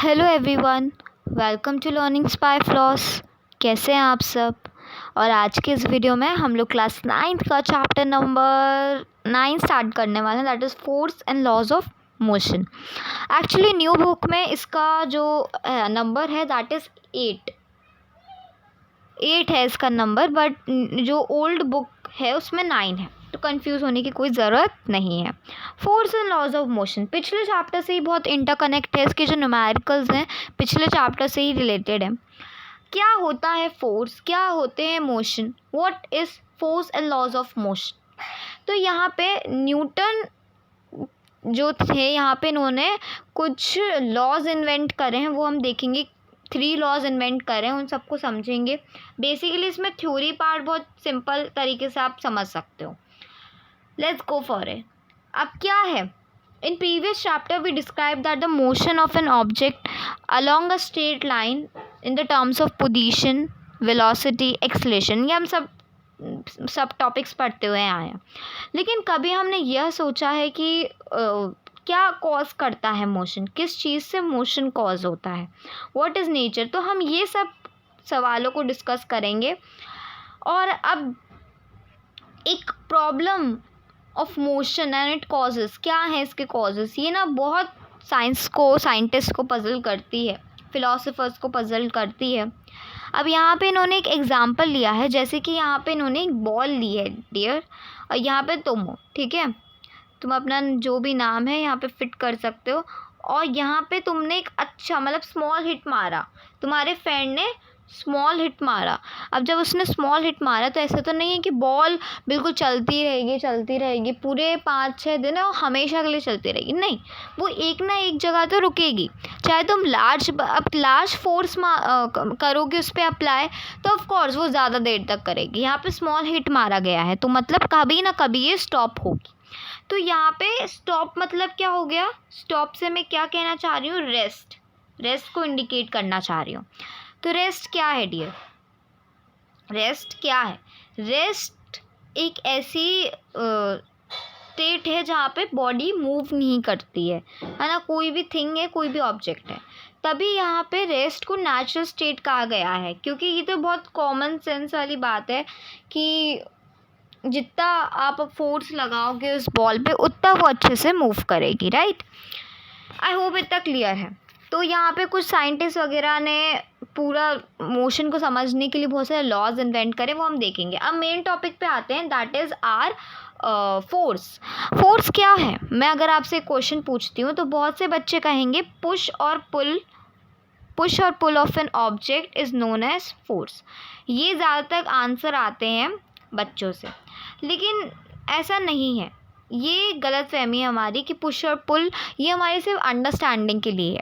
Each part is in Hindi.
Hello everyone, welcome to learning spy floss. कैसे हैं आप सब। और आज के इस वीडियो में हम लोग क्लास 9th का चैप्टर नंबर 9 स्टार्ट करने वाले हैं, that is force and laws of motion. Actually new book में इसका जो नंबर है दैट इज़ 8 है इसका नंबर, बट जो ओल्ड बुक है उसमें 9 है, तो कंफ्यूज होने की कोई ज़रूरत नहीं है। Force and laws of motion पिछले चैप्टर से ही बहुत इंटरकनेक्ट है, इसके जो न्यूमेरिकल्स हैं पिछले चैप्टर से ही रिलेटेड है। क्या होता है फोर्स, क्या होते हैं motion, what is force and laws of motion. तो यहाँ पे न्यूटन जो थे, यहाँ पे इन्होंने कुछ लॉज इन्वेंट करे हैं, वो हम देखेंगे। 3 लॉज इन्वेंट करें, उन सबको समझेंगे। बेसिकली इसमें थ्योरी पार्ट बहुत सिंपल तरीके से आप समझ सकते हो। Let's go for it. अब क्या है, in previous chapter we describe that the motion of an object along a straight line in the terms of position, velocity, acceleration. ये हम सब टॉपिक्स पढ़ते हुए आए हैं। लेकिन कभी हमने यह सोचा है कि क्या कॉज करता है मोशन, किस चीज़ से मोशन कॉज होता है, व्हाट इज़ नेचर। तो हम ये सब सवालों को डिस्कस करेंगे। और अब एक problem of motion and it causes, क्या है इसके कॉजेस, ये ना बहुत साइंटिस्ट को पजल करती है, फिलोसोफर्स को पजल करती है। अब यहाँ पे इन्होंने एक एग्जांपल लिया है, जैसे कि यहाँ पे इन्होंने एक बॉल ली है डियर, और यहाँ पे तुम हो, ठीक है। तुम अपना जो भी नाम है यहाँ पे फिट कर सकते हो। और यहाँ पे तुमने एक अच्छा मतलब स्मॉल हिट मारा, तुम्हारे फ्रेंड ने स्मॉल हिट मारा। अब जब उसने स्मॉल हिट मारा तो ऐसा तो नहीं है कि बॉल बिल्कुल चलती रहेगी पूरे 5-6 दिन और हमेशा के लिए चलती रहेगी, नहीं। वो एक ना एक जगह तो रुकेगी। चाहे तुम लार्ज फोर्स करोगे उस पर अप्लाई, तो ऑफ कोर्स वो ज़्यादा देर तक करेगी। यहाँ पे स्मॉल हिट मारा गया है, तो मतलब कभी ना कभी ये स्टॉप होगी। तो यहाँ पे स्टॉप मतलब क्या हो गया, स्टॉप से मैं क्या कहना चाह रही हूँ, रेस्ट को इंडिकेट करना चाह रही हूँ। तो रेस्ट क्या है डियर, रेस्ट क्या है, रेस्ट एक ऐसी स्टेट है जहाँ पे बॉडी मूव नहीं करती है ना, कोई भी थिंग है, कोई भी ऑब्जेक्ट है। तभी यहाँ पे रेस्ट को नेचुरल स्टेट कहा गया है, क्योंकि ये तो बहुत कॉमन सेंस वाली बात है कि जितना आप फोर्स लगाओगे उस बॉल पे उतना वो अच्छे से मूव करेगी, राइट। आई होप इतना क्लियर है। तो यहाँ पे कुछ साइंटिस्ट वगैरह ने पूरा मोशन को समझने के लिए बहुत सारे लॉज इन्वेंट करे, वो हम देखेंगे। अब मेन टॉपिक पे आते हैं, दैट इज़ आर फोर्स क्या है। मैं अगर आपसे क्वेश्चन पूछती हूँ तो बहुत से बच्चे कहेंगे पुश और pull of an object is known as force. ये ज़्यादातर आंसर आते हैं बच्चों से, लेकिन ऐसा नहीं है। ये गलत फहमी है हमारी कि पुश और पुल ये हमारे सिर्फ अंडरस्टैंडिंग के लिए है।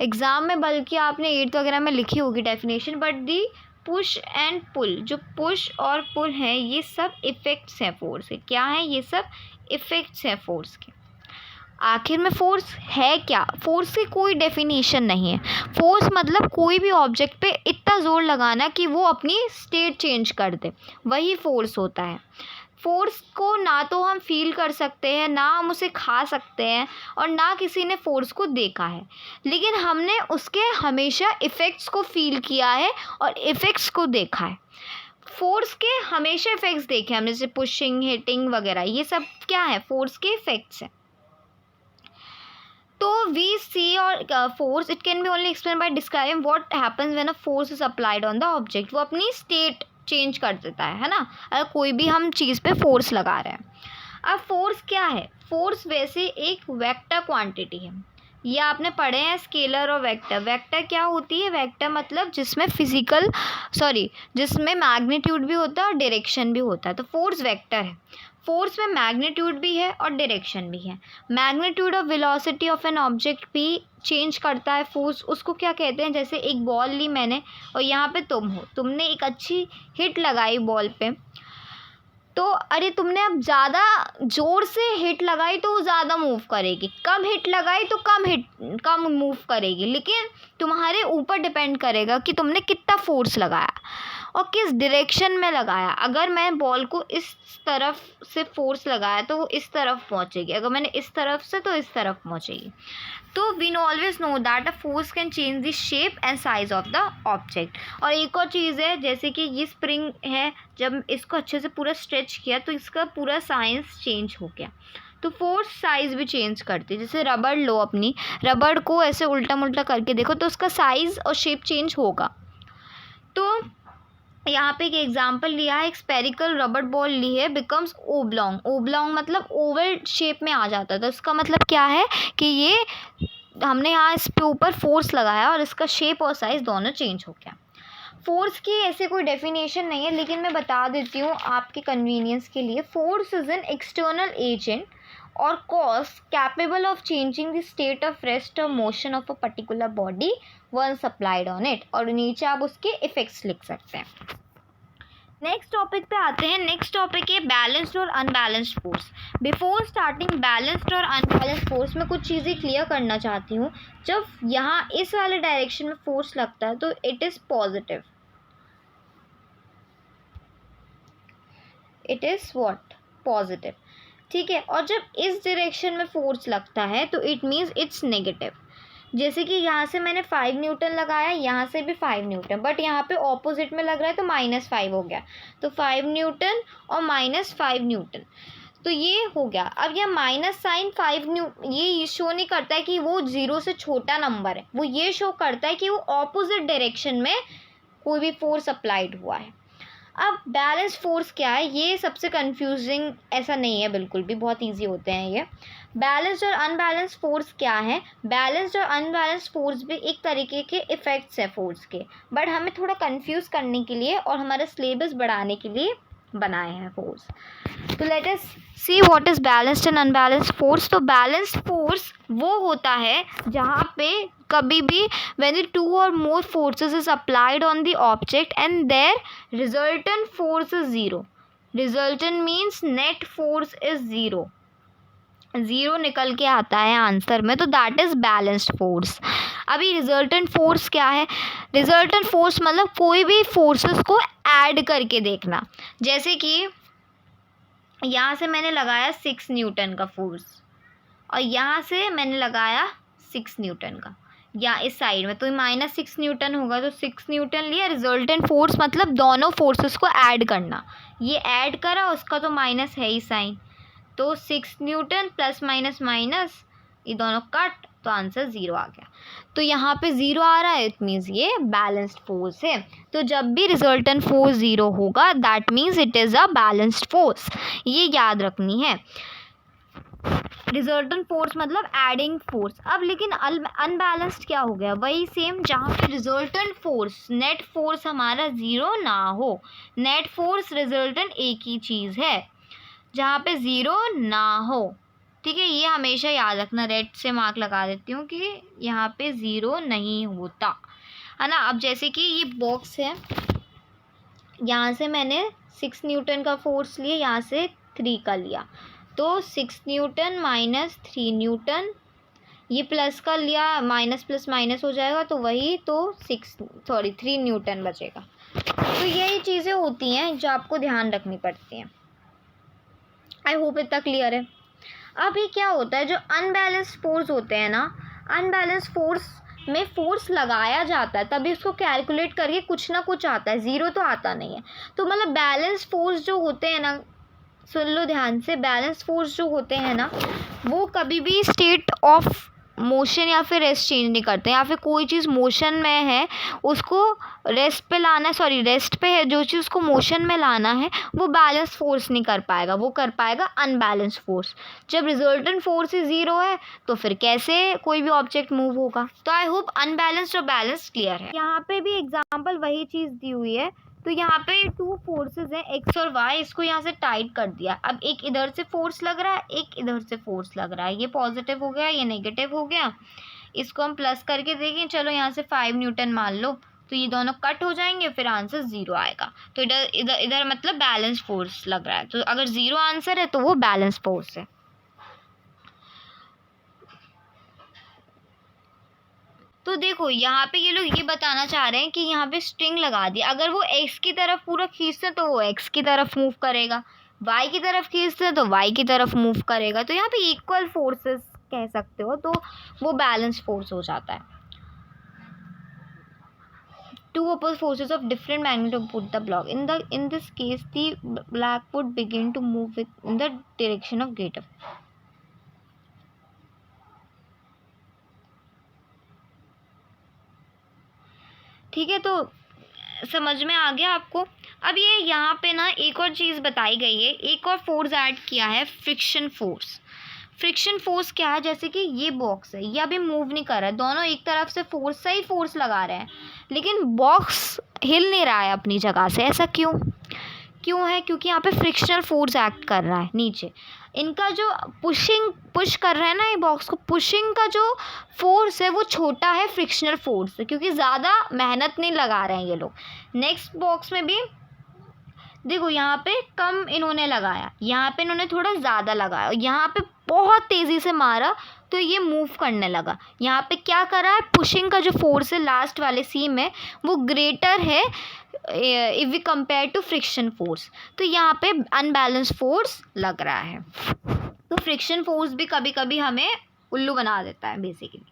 एग्ज़ाम में बल्कि आपने 8th वगैरह में लिखी होगी definition, but the push and pull, जो पुश और पुल हैं ये सब इफ़ेक्ट्स हैं फोर्स के। क्या हैं ये सब इफ़ेक्ट्स हैं फोर्स के। आखिर में फोर्स है क्या, फोर्स की कोई डेफिनेशन नहीं है। फोर्स मतलब कोई भी ऑब्जेक्ट पे इतना ज़ोर लगाना कि वो अपनी स्टेट चेंज कर दे, वही फोर्स होता है। फोर्स को ना तो हम फील कर सकते हैं, ना हम उसे खा सकते हैं, और ना किसी ने फोर्स को देखा है, लेकिन हमने उसके हमेशा इफ़ेक्ट्स को फील किया है और इफ़ेक्ट्स को देखा है। फोर्स के हमेशा इफ़ेक्ट्स देखे हमने, जैसे पुशिंग, हिटिंग वगैरह, ये सब क्या है, फोर्स के इफ़ेक्ट्स हैं। तो वी सी और force it can be only explain by describing what happens when a force is applied on the object. वो अपनी स्टेट चेंज कर देता है ना, अगर कोई भी हम चीज़ पे फोर्स लगा रहे हैं। अब फोर्स क्या है, फोर्स वैसे एक वेक्टर क्वांटिटी है। ये आपने पढ़े हैं स्केलर और वेक्टर। वेक्टर क्या होती है, वेक्टर मतलब जिसमें मैग्नीट्यूड भी होता है और डायरेक्शन भी होता है, तो फोर्स वेक्टर है। फोर्स में मैग्नीट्यूड भी है और डायरेक्शन भी है। Magnitude of velocity of an object भी चेंज करता है फोर्स, उसको क्या कहते हैं। जैसे एक बॉल ली मैंने और यहाँ पे तुम हो, तुमने एक अच्छी हिट लगाई बॉल पे, तो अरे तुमने अब ज़्यादा ज़ोर से हिट लगाई तो वो ज़्यादा मूव करेगी, कम हिट लगाई तो कम मूव करेगी। लेकिन तुम्हारे ऊपर डिपेंड करेगा कि तुमने कितना फोर्स लगाया। और किस डायरेक्शन में लगाया। अगर मैं बॉल को इस तरफ से फोर्स लगाया तो वो इस तरफ पहुंचेगी, अगर मैंने इस तरफ से तो इस तरफ पहुंचेगी। तो we always know that a force can change the shape and size of the object. और एक और चीज़ है, जैसे कि ये स्प्रिंग है, जब इसको अच्छे से पूरा स्ट्रेच किया तो इसका पूरा साइंस चेंज हो गया। तो फोर्स साइज़ भी चेंज करती है। जैसे रबड़ लो, अपनी रबड़ को ऐसे उल्टा मुल्टा करके देखो तो उसका साइज़ और शेप चेंज होगा। तो यहाँ पे एक एग्जांपल लिया है, एक स्पेरिकल रबर बॉल ली है, बिकम्स ओब्लॉन्ग। ओब्लॉन्ग मतलब ओवल शेप में आ जाता है। तो इसका मतलब क्या है कि ये हमने यहाँ इस पे ऊपर फोर्स लगाया और इसका शेप और साइज़ दोनों चेंज हो गया। फोर्स की ऐसे कोई डेफिनेशन नहीं है, लेकिन मैं बता देती हूँ आपके कन्वीनियंस के लिए। Force is an external agent और cause capable of changing the state of rest और motion of a particular body once applied on it. और नीचे आप उसके इफेक्ट्स लिख सकते हैं। नेक्स्ट टॉपिक पे आते हैं। नेक्स्ट टॉपिक है बैलेंस्ड और unbalanced force. Before starting balanced और अनबैलेंस्ड फोर्स में कुछ चीज़ें क्लियर करना चाहती हूँ। जब यहाँ इस वाले डायरेक्शन में फोर्स लगता है तो it is positive, it is what, positive, ठीक है। और जब इस डायरेक्शन में फोर्स लगता है तो इट मीन्स इट्स नेगेटिव। जैसे कि यहाँ से मैंने 5 न्यूटन लगाया, यहाँ से भी 5 न्यूटन, बट यहाँ पे ऑपोजिट में लग रहा है तो -5 हो गया। तो 5 न्यूटन और -5 न्यूटन, तो ये हो गया। अब यह माइनस साइन 5 ये शो नहीं करता है कि वो 0 से छोटा नंबर है, वो ये शो करता है कि वो ऑपोजिट डायरेक्शन में कोई भी फोर्स अप्लाइड हुआ है। अब बैलेंस फोर्स क्या है, ये सबसे कंफ्यूजिंग ऐसा नहीं है, बिल्कुल भी बहुत इजी होते हैं ये। बैलेंस्ड और अनबैलेंस्ड फोर्स क्या है। बैलेंस्ड और अनबैलेंस्ड फोर्स भी एक तरीके के इफ़ेक्ट्स हैं फोर्स के, बट हमें थोड़ा कंफ्यूज करने के लिए और हमारा सिलेबस बढ़ाने के लिए बनाए हैं फोर्स। तो let us see what is balanced and unbalanced force. तो बैलेंस्ड फोर्स वो होता है जहाँ पे कभी भी when the two or more forces is applied on the object and their resultant force is zero. Resultant means net force is zero. Zero निकल के आता है आंसर में, तो दैट इज़ बैलेंस्ड फोर्स। अभी रिजल्टेंट फोर्स क्या है। रिजल्टेंट फोर्स मतलब कोई भी फोर्सेस को ऐड करके देखना। जैसे कि यहाँ से मैंने लगाया 6 न्यूटन का फोर्स और यहाँ से मैंने लगाया 6 न्यूटन का, या इस साइड में तो -6 न्यूटन होगा, तो 6 न्यूटन लिया। रिजल्टेंट फोर्स मतलब दोनों फोर्सेस को ऐड करना, ये ऐड करा, उसका तो माइनस है ही साइन, तो 6 न्यूटन प्लस माइनस माइनस, ये दोनों कट, तो आंसर 0 आ गया। तो यहाँ पे 0 आ रहा है, इट मीन्स ये बैलेंस्ड फोर्स है। तो जब भी रिजल्टेंट फोर्स 0 होगा that means it is a balanced force, ये याद रखनी है। रिजल्टेंट फोर्स मतलब एडिंग फोर्स। अब लेकिन अनबैलेंस्ड क्या हो गया, वही सेम, जहाँ पे रिजल्टेंट फोर्स नेट फोर्स हमारा 0 ना हो। नेट फोर्स रिजल्टेंट एक ही चीज़ है, जहाँ पे 0 ना हो, ठीक है। ये हमेशा याद रखना, रेड से मार्क लगा देती हूँ कि यहाँ पे 0 नहीं होता है ना। अब जैसे कि ये बॉक्स है, यहाँ से मैंने 6 न्यूटन का फोर्स लिया, यहाँ से 3 का लिया, तो 6 न्यूटन माइनस 3 न्यूटन, ये प्लस का लिया, माइनस प्लस माइनस हो जाएगा, तो वही तो 3 न्यूटन बचेगा। तो यही चीज़ें होती हैं जो आपको ध्यान रखनी पड़ती हैं। आई होप इतना क्लियर है। अभी क्या होता है, जो अनबैलेंस्ड फोर्स होते हैं ना, अनबैलेंस्ड फोर्स में फोर्स लगाया जाता है तभी उसको कैलकुलेट करके कुछ ना कुछ आता है, 0 तो आता नहीं है। तो मतलब बैलेंस फोर्स जो होते हैं ना, सुन लो ध्यान से, बैलेंस फोर्स जो होते हैं ना वो कभी भी स्टेट ऑफ मोशन या फिर रेस्ट चेंज नहीं करते, या फिर कोई चीज़ मोशन में है उसको रेस्ट पे लाना है, सॉरी रेस्ट पे है जो चीज़ उसको मोशन में लाना है, वो बैलेंस फोर्स नहीं कर पाएगा, वो कर पाएगा अनबैलेंस फोर्स। जब रिजल्टेंट फोर्स ही 0 है तो फिर कैसे कोई भी ऑब्जेक्ट मूव होगा। तो आई होप अनबैलेंस्ड और बैलेंस क्लियर है। यहाँ पे भी एग्जाम्पल वही चीज़ दी हुई है। तो यहाँ पे 2 फोर्सेस हैं एक्स और वाई, इसको यहाँ से टाइट कर दिया। अब एक इधर से फोर्स लग रहा है, एक इधर से फोर्स लग रहा है, ये पॉजिटिव हो गया, ये नेगेटिव हो गया। इसको हम प्लस करके देखें, चलो यहाँ से 5 न्यूटन मान लो, तो ये दोनों कट हो जाएंगे, फिर आंसर 0 आएगा। तो इधर इधर इधर मतलब बैलेंस फोर्स लग रहा है, तो अगर 0 आंसर है तो वो बैलेंस फोर्स है। तो देखो यहाँ पे ये लोग ये बताना चाह रहे हैं कि यहाँ पे स्ट्रिंग लगा दी, अगर वो एक्स की तरफ पूरा खींचते तो वो एक्स की तरफ मूव करेगा, वाई की तरफ खींचते तो वाई की तरफ मूव करेगा। तो यहाँ पे इक्वल फोर्सेस कह सकते हो, तो वो बैलेंस फोर्स हो जाता है। Two opposite forces of different magnitude put the block. In this case, the block would begin to move in the direction of greater. ठीक है, तो समझ में आ गया आपको। अब ये यहाँ पे ना एक और चीज़ बताई गई है, एक और फोर्स ऐड किया है, फ्रिक्शन फोर्स। फ्रिक्शन फोर्स क्या है, जैसे कि ये बॉक्स है, ये अभी मूव नहीं कर रहा है, दोनों एक तरफ से फोर्स सही फोर्स लगा रहे हैं, लेकिन बॉक्स हिल नहीं रहा है अपनी जगह से। ऐसा क्यों है? क्योंकि यहाँ पे फ्रिक्शनल फोर्स एक्ट कर रहा है नीचे। इनका जो पुश कर रहा है ना ये बॉक्स को, पुशिंग का जो फोर्स है वो छोटा है फ्रिक्शनल फोर्स से, क्योंकि ज़्यादा मेहनत नहीं लगा रहे हैं ये लोग। नेक्स्ट बॉक्स में भी देखो यहाँ पे कम इन्होंने लगाया, यहाँ पे इन्होंने थोड़ा ज़्यादा लगाया, यहाँ पे बहुत तेज़ी से मारा तो ये मूव करने लगा। यहाँ पे क्या कर रहा है, पुशिंग का जो फोर्स है लास्ट वाले सी में वो ग्रेटर है if we compare to friction force, तो यहाँ पे अनबैलेंस फोर्स लग रहा है। तो फ्रिक्शन फोर्स भी कभी कभी हमें उल्लू बना देता है basically.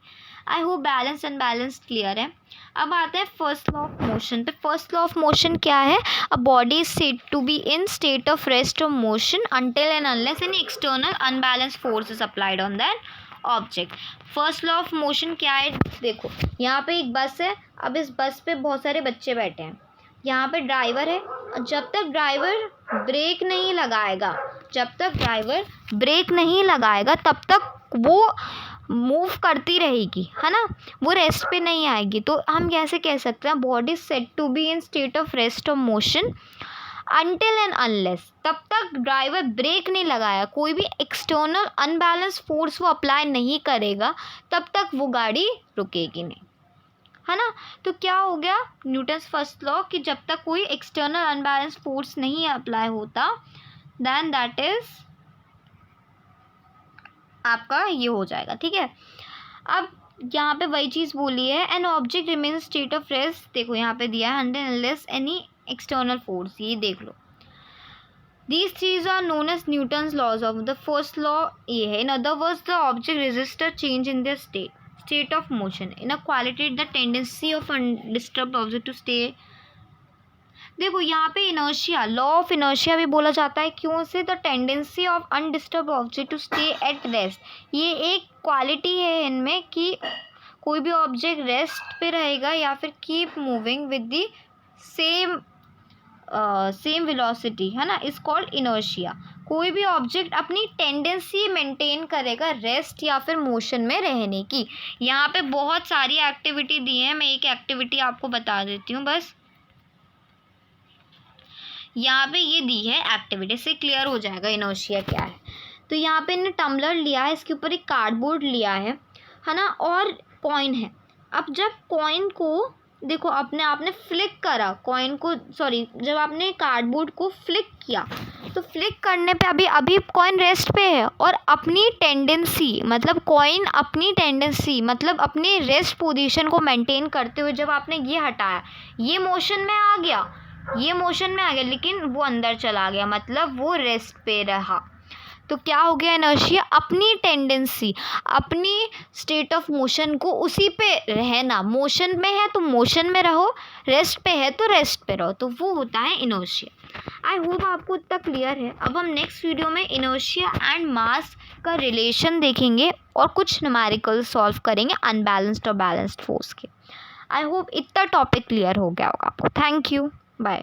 I hope balance unbalance clear है। अब आते हैं फर्स्ट लॉ ऑफ मोशन पे। फर्स्ट लॉ ऑफ मोशन क्या है, a body is said to be in state of rest और motion until and unless any external unbalance force is applied on that object. First law of motion क्या है, देखो यहाँ पे एक बस है, अब इस बस पे बहुत सारे बच्चे बैठे हैं, यहाँ पे ड्राइवर है, जब तक ड्राइवर ब्रेक नहीं लगाएगा तब तक वो मूव करती रहेगी, है ना, वो रेस्ट पे नहीं आएगी। तो हम कैसे कह सकते हैं, body set to be in state of rest और मोशन अनटिल एंड अनलेस, तब तक ड्राइवर ब्रेक नहीं लगाया, कोई भी एक्सटर्नल अनबैलेंस फोर्स वो अप्लाई नहीं करेगा, तब तक वो गाड़ी रुकेगी नहीं, है ना। तो क्या हो गया, न्यूटन्स फर्स्ट लॉ कि जब तक कोई एक्सटर्नल अनबैलेंस फोर्स नहीं अप्लाई होता, देन दैट इज आपका ये हो जाएगा, ठीक है। अब यहाँ पे वही चीज़ बोली है, an object remain state of rest, देखो यहाँ पे दिया है until unless any external force, ये देख लो। These threes are known as Newton's laws of the first law ये है, in other words the object resists a change in their state of motion in a quality the tendency of undisturbed object to stay। देखो यहाँ पे इनर्शिया, लॉ ऑफ इनर्शिया भी बोला जाता है, क्यों से, the tendency of undisturb object to stay at rest, ये एक क्वालिटी है इनमें कि कोई भी ऑब्जेक्ट रेस्ट पे रहेगा या फिर keep moving with the same velocity, है ना, इज कॉल्ड इनर्शिया। कोई भी ऑब्जेक्ट अपनी टेंडेंसी मेंटेन करेगा रेस्ट या फिर मोशन में रहने की। यहाँ पे बहुत सारी एक्टिविटी दी है, मैं एक एक्टिविटी आपको बता देती हूँ बस। यहाँ पे ये दी है एक्टिविटी, से क्लियर हो जाएगा इनर्शिया क्या है। तो यहाँ पे इन्हें टम्बलर लिया है, इसके ऊपर एक कार्डबोर्ड लिया है ना, और कॉइन है। अब जब कॉइन को देखो आपने फ्लिक करा कॉइन को, सॉरी, जब आपने कार्डबोर्ड को फ्लिक किया तो फ्लिक करने पे अभी कॉइन रेस्ट पे है, और अपनी टेंडेंसी मतलब कॉइन अपनी टेंडेंसी मतलब अपनी रेस्ट पोजीशन को मेंटेन करते हुए जब आपने ये हटाया, ये मोशन में आ गया, लेकिन वो अंदर चला गया, मतलब वो रेस्ट पे रहा। तो क्या हो गया, इनर्शिया, अपनी टेंडेंसी, अपनी स्टेट ऑफ मोशन को उसी पे रहना, मोशन में है तो मोशन में रहो, रेस्ट पे है तो रेस्ट पे रहो, तो वो होता है इनर्शिया। आई होप आपको इतना क्लियर है। अब हम नेक्स्ट वीडियो में इनर्शिया एंड मास का रिलेशन देखेंगे और कुछ न्यूमेरिकल सॉल्व करेंगे अनबैलेंस्ड और बैलेंस्ड फोर्स के। आई होप इतना टॉपिक क्लियर हो गया होगा आपको। Thank you, bye.